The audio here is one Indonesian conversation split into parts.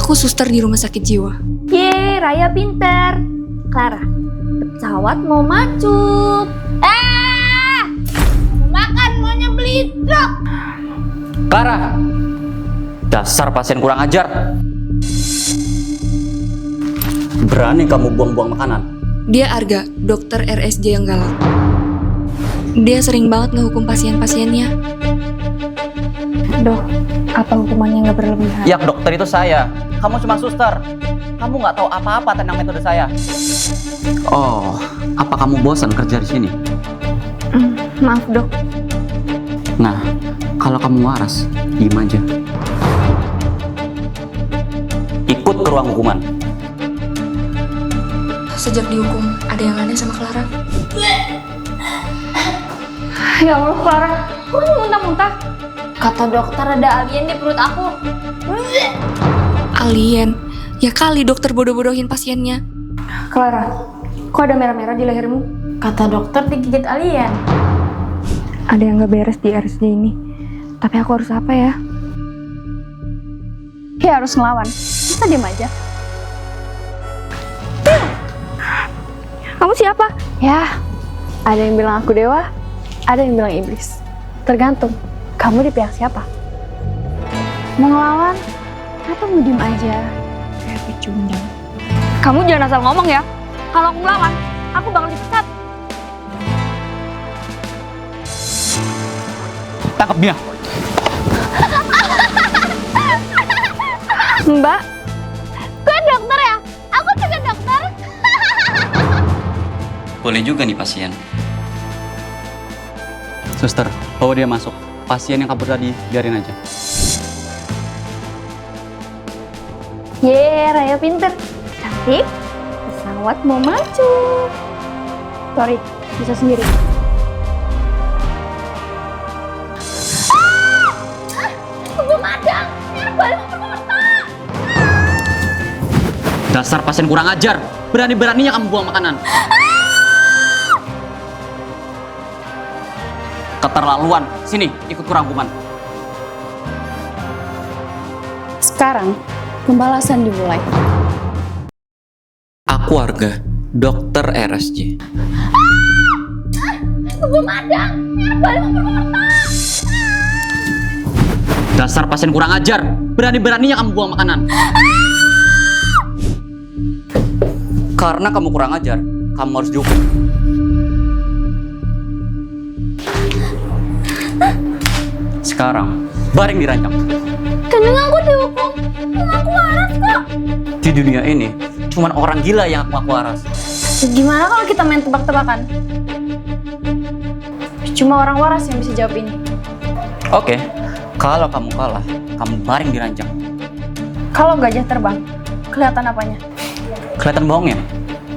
Aku suster di rumah sakit jiwa. Yeay, Raya pinter. Clara, pesawat mau macet. Mau makan, maunya beli truk. Clara, dasar pasien kurang ajar. Berani kamu buang-buang makanan? Dia Arga, dokter RSJ yang galak. Dia sering banget ngehukum pasien-pasiennya. Dok, apa hukumannya nggak berlebihan? Ya dokter itu saya. Kamu cuma suster. Kamu nggak tahu apa-apa tentang metode saya. Oh, apa kamu bosan kerja di sini? Maaf dok. Nah, kalau kamu waras, diem aja. Ikut ke ruang hukuman. Sejak dihukum, ada yang aneh sama Clara. Ya Allah, Clara, kok lu muntah-muntah? Kata dokter ada alien di perut aku. Alien? Ya kali dokter bodoh-bodohin pasiennya. Clara, kok ada merah-merah di lehermu? Kata dokter digigit alien. Ada yang gak beres di RSJ ini. Tapi aku harus apa ya? Ya harus ngelawan. Masa diem aja? Kamu siapa? Ya, ada yang bilang aku dewa, ada yang bilang iblis. Tergantung, kamu di pihak siapa? Mau ngelawan? Atau mau diem aja? Kayak pecundang. Kamu jangan asal ngomong ya. Kalau aku ngelawan, aku bakal dipecat. Tangkap dia. Mbak, kok dokter ya? Aku juga dokter. Boleh juga nih pasien. Suster, bawa dia masuk. Pasien yang kabur tadi, biarin aja. Yeay, Raya pinter. Cantik. Pesawat mau maju. Sorry, bisa sendiri. Tunggu madang. Balik ke kota. Dasar pasien kurang ajar. Berani-beraninya kamu buang makanan. Keterlaluan. Sini, ikut ke ruang hukuman. Sekarang, pembalasan dimulai. Aku Arga, dokter RSJ. Tunggu madang. Balik ke kota. Dasar pasien kurang ajar. Berani-beraninya kamu buang makanan. Karena kamu kurang ajar, kamu harus dihukum. Sekarang, baring dirancang. Kenapa aku dihukum? Aku waras kok. Di dunia ini, cuman orang gila yang ngaku waras. Gimana kalau kita main tebak-tebakan? Cuma orang waras yang bisa jawab ini. Oke, kalau kamu kalah, kamu baring dirancang. Kalau gajah terbang, kelihatan apanya? Kelihatan bohongnya?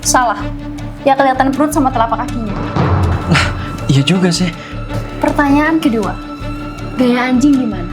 Salah. Ya kelihatan perut sama telapak kakinya. Lah, iya juga sih. Pertanyaan kedua. Gaya anjing gimana?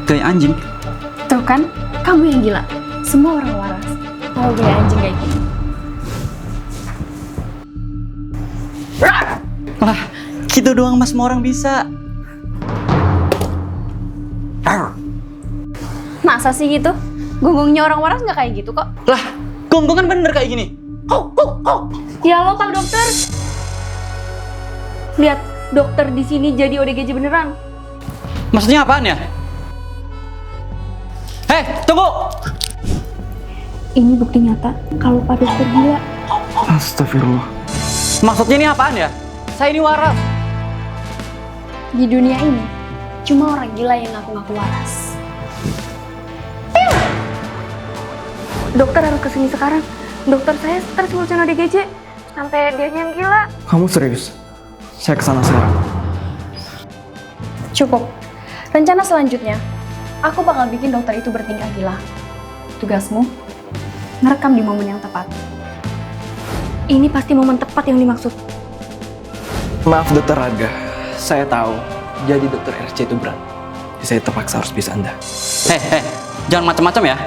Kayak anjing. Tuh kan, kamu yang gila. Semua orang waras tahu gaya anjing kayak gini. Lah, gitu doang mas, semua orang bisa. Masa sih gitu? Gonggongnya orang waras nggak kayak gitu kok. Lah, gonggongan bener kayak gini. Ya lo Pak Dokter. Lihat, dokter di sini jadi ODGJ beneran. Maksudnya apaan ya? Hei, tunggu! Ini bukti nyata kalau Pak Dokter gila. Astagfirullah. Maksudnya ini apaan ya? Saya ini waras. Di dunia ini, cuma orang gila yang ngaku-ngaku waras. Dokter harus kesini sekarang. Dokter saya stres ngurusin ODGJ. Sampai dia yang gila. Kamu serius? Saya kesana sekarang. Cukup. Rencana selanjutnya, aku bakal bikin dokter itu bertingkah gila. Tugasmu, ngerekam di momen yang tepat. Ini pasti momen tepat yang dimaksud. Maaf dokter Arga, saya tahu jadi dokter RC itu berat. Saya terpaksa harus bisa Anda. Hei, jangan macam-macam ya.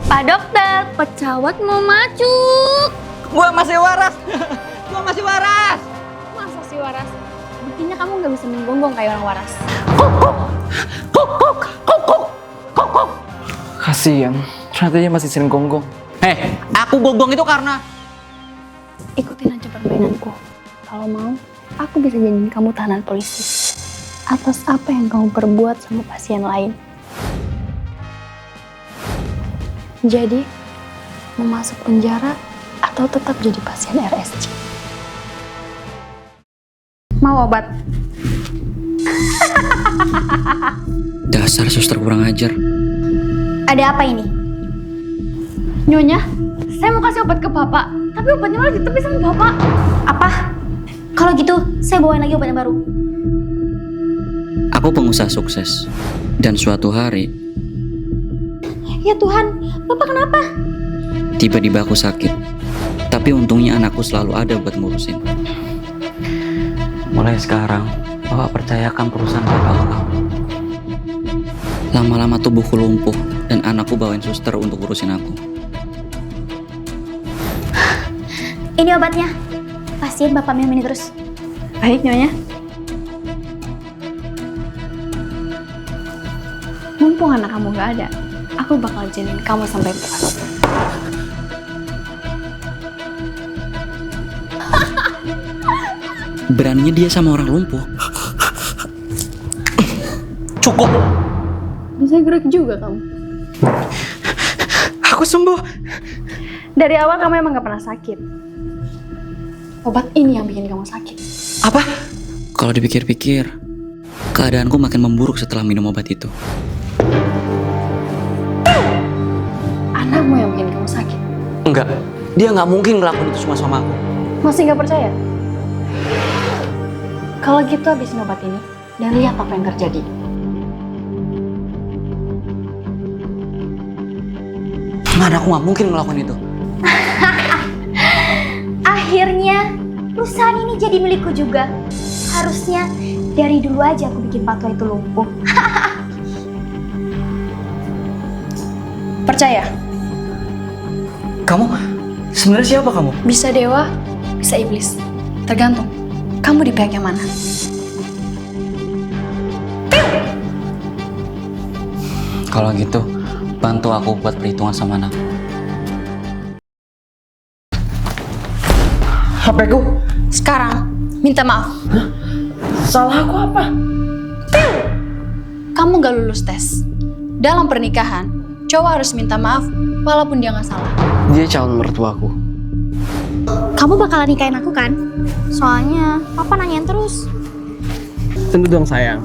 Pak Dokter, pesawat mau maju. Gua masih waras. Gua masih waras. Masa sih waras? Bukti Artinya kamu nggak bisa menggonggong kayak orang waras. Kasian, ternyata dia masih sering gonggong. Aku gonggong itu karena... Ikutin aja permainanku. Kalau mau, aku bisa jadiin kamu tahanan polisi atas apa yang kamu perbuat sama pasien lain. Jadi, mau masuk penjara atau tetap jadi pasien RSJ? Mau obat? Dasar suster kurang ajar. Ada apa ini? Nyonya, saya mau kasih obat ke Bapak, tapi obatnya malah ditepis sama Bapak. Apa? Kalau gitu, saya bawain lagi obat yang baru. Aku pengusaha sukses. Dan suatu hari, Ya Tuhan, Bapak kenapa? tiba-tiba aku sakit. Tapi untungnya anakku selalu ada buat ngurusin. Mulai sekarang, Bapak percayakan perusahaan Bapak ke kamu. Lama-lama tubuhku lumpuh dan anakku bawain suster untuk urusin aku. Ini obatnya. Pasien Bapak minum ini terus. Baik, Nyonya. Mumpung anak kamu gak ada, aku bakal jadiin kamu sampai puas. Beraninya dia sama orang lumpuh. Cukup! Bisa gerak juga kamu. Aku sembuh. Dari awal kamu emang gak pernah sakit. Obat ini yang bikin kamu sakit. Apa? Kalau dipikir-pikir, keadaanku makin memburuk setelah minum obat itu. Anakmu yang bikin kamu sakit. Enggak, dia nggak mungkin ngelakuin itu semua sama aku. Masih gak percaya? Kalau gitu habisin obat ini dan lihat apa yang terjadi. Mana aku nggak mungkin ngelakuin itu. Akhirnya, perusahaan ini jadi milikku juga. Harusnya dari dulu aja aku bikin Patwa itu lumpuh. Percaya? Kamu sebenarnya siapa kamu? Bisa dewa, bisa iblis. Tergantung. Kamu di pihak yang mana? Kalau gitu, bantu aku buat perhitungan sama anak. HP-ku? Sekarang, minta maaf. Salah aku apa? Kamu gak lulus tes. Dalam pernikahan, cowok harus minta maaf walaupun dia gak salah. Dia calon mertuaku. Kamu bakalan nikahin aku kan? Soalnya Papa nanyain terus. Tentu dong sayang.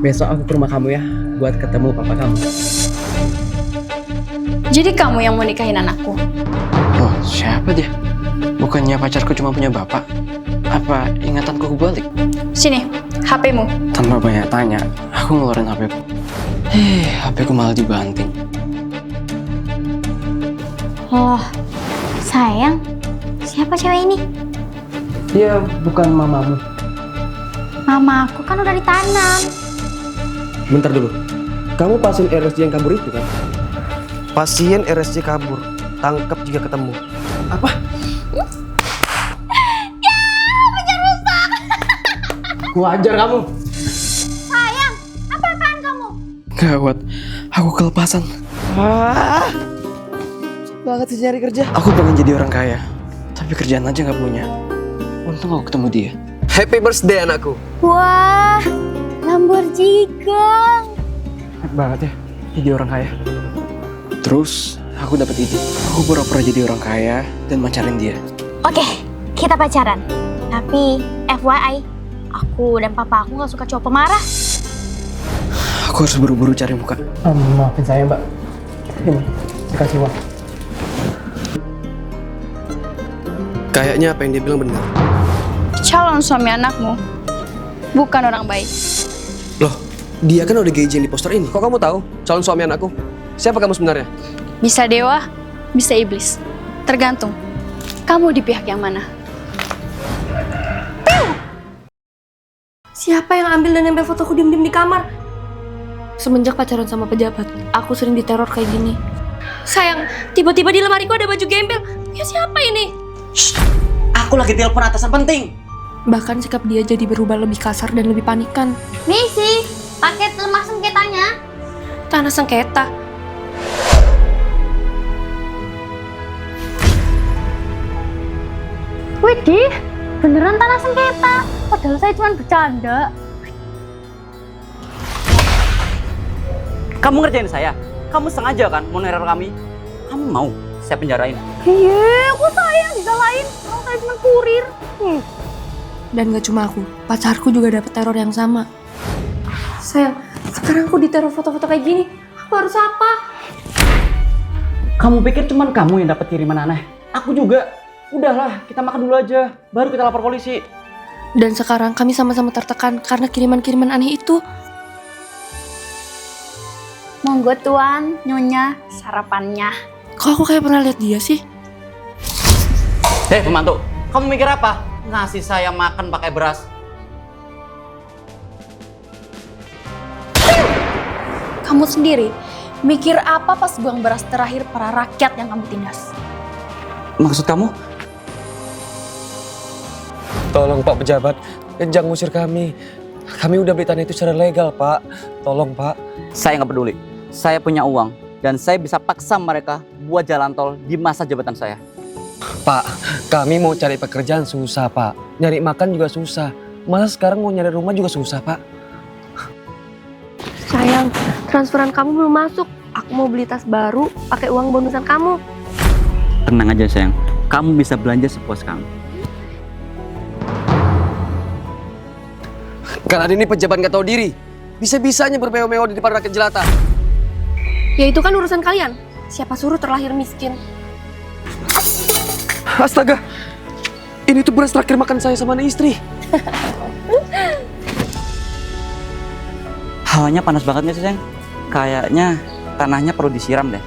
Besok aku ke rumah kamu ya, buat ketemu papa kamu. Jadi kamu yang mau nikahin anakku? Oh, siapa dia? Bukannya pacarku cuma punya bapak? Apa ingatanku kebalik? Sini, HP-mu. Tanpa banyak tanya, aku ngeluarin HP-ku. HP-ku malah dibanting. Oh, sayang. Siapa cewek ini? Dia bukan mamamu. Mama aku kan udah ditanam. Bentar dulu. Kamu pasien RSJ yang kabur itu kan? Pasien RSJ kabur. Tangkap jika ketemu. Apa? Wajar kamu. Sayang, apa-apaan kamu? Gawat, aku kelepasan. Banget sih nyari kerja. Aku pengen jadi orang kaya, tapi kerjaan aja nggak punya. Untung aku ketemu dia. Happy birthday anakku. Wah, Lamborghini. Enak banget ya, jadi orang kaya. Terus aku dapat ide. Aku pura-pura jadi orang kaya dan macarin dia. Oke, kita pacaran. Tapi FYI, aku dan papa aku gak suka cowok pemarah. Aku harus buru-buru cari muka. Maafin saya mbak. Ini, dikasih uang. Kayaknya apa yang dia bilang benar. Calon suami anakmu bukan orang baik. Loh, dia kan udah gaji yang di poster ini. Kok kamu tahu calon suami anakku? Siapa kamu sebenarnya? Bisa dewa, bisa iblis. Tergantung. Kamu di pihak yang mana? Siapa yang ambil dan nempel fotoku diem-diem di kamar? Semenjak pacaran sama pejabat, aku sering diteror kayak gini. Sayang, tiba-tiba di lemariku ada baju gembel. Ya siapa ini? Aku lagi telepon atasan penting. Bahkan sikap dia jadi berubah lebih kasar dan lebih panikan. Misi, paket lemah sengketanya. Tanah sengketa. Widih, beneran tanah sengketa. Padahal saya cuma bercanda. Kamu ngerjain saya? Kamu sengaja kan mau neror kami? Kamu mau saya penjarain? Iya, kok saya yang disalahin? Orang saya cuma kurir. Dan gak cuma aku, pacarku juga dapat teror yang sama. Sayang, sekarang aku diteror foto-foto kayak gini. Aku harus apa? Kamu pikir cuman kamu yang dapat kiriman aneh? Aku juga. Udahlah, kita makan dulu aja. Baru kita lapor polisi. Dan sekarang kami sama-sama tertekan karena kiriman-kiriman aneh itu. Monggo tuan, nyonya, sarapannya. Kok aku kayak pernah lihat dia sih? Hei pembantu, kamu mikir apa? Ngasih saya makan pakai beras. Kamu sendiri, mikir apa pas buang beras terakhir para rakyat yang kamu tindas? Maksud kamu? Tolong Pak pejabat, jangan ngusir kami. Kami udah beli tanah itu secara legal, Pak. Tolong, Pak. Saya nggak peduli. Saya punya uang dan saya bisa paksa mereka buat jalan tol di masa jabatan saya. Pak, kami mau cari pekerjaan susah, Pak. Nyari makan juga susah. Masa sekarang mau nyari rumah juga susah, Pak. Sayang, transferan kamu belum masuk. Aku mau beli tas baru pakai uang bonusan kamu. Tenang aja sayang, kamu bisa belanja sepuas kamu. Kalian ini pejabat nggak tahu diri. Bisa-bisanya bermewah-mewah di depan rakyat jelata. Ya itu kan urusan kalian. Siapa suruh terlahir miskin? Astaga, ini tuh beras terakhir makan saya sama anak istri. Hawanya panas banget nih sayang. Kayaknya tanahnya perlu disiram deh.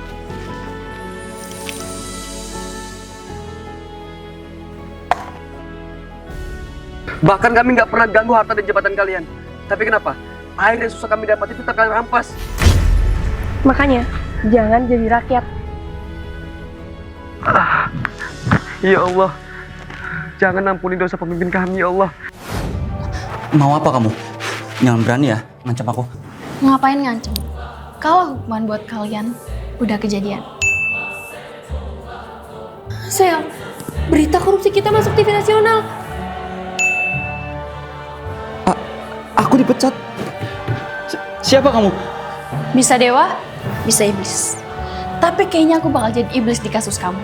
Bahkan kami nggak pernah ganggu harta dan jabatan kalian. Tapi kenapa? Air yang susah kami dapat itu tak kalian rampas. Makanya, jangan jadi rakyat. Ya Allah, jangan ampuni dosa pemimpin kami, ya Allah. Mau apa kamu? Jangan berani ya ngancam aku. Ngapain ngancem? Kalau hukuman buat kalian udah kejadian. Sayang, berita korupsi kita masuk TV nasional. Aku dipecat. Siapa kamu? Bisa dewa, bisa iblis. Tapi kayaknya aku bakal jadi iblis di kasus kamu.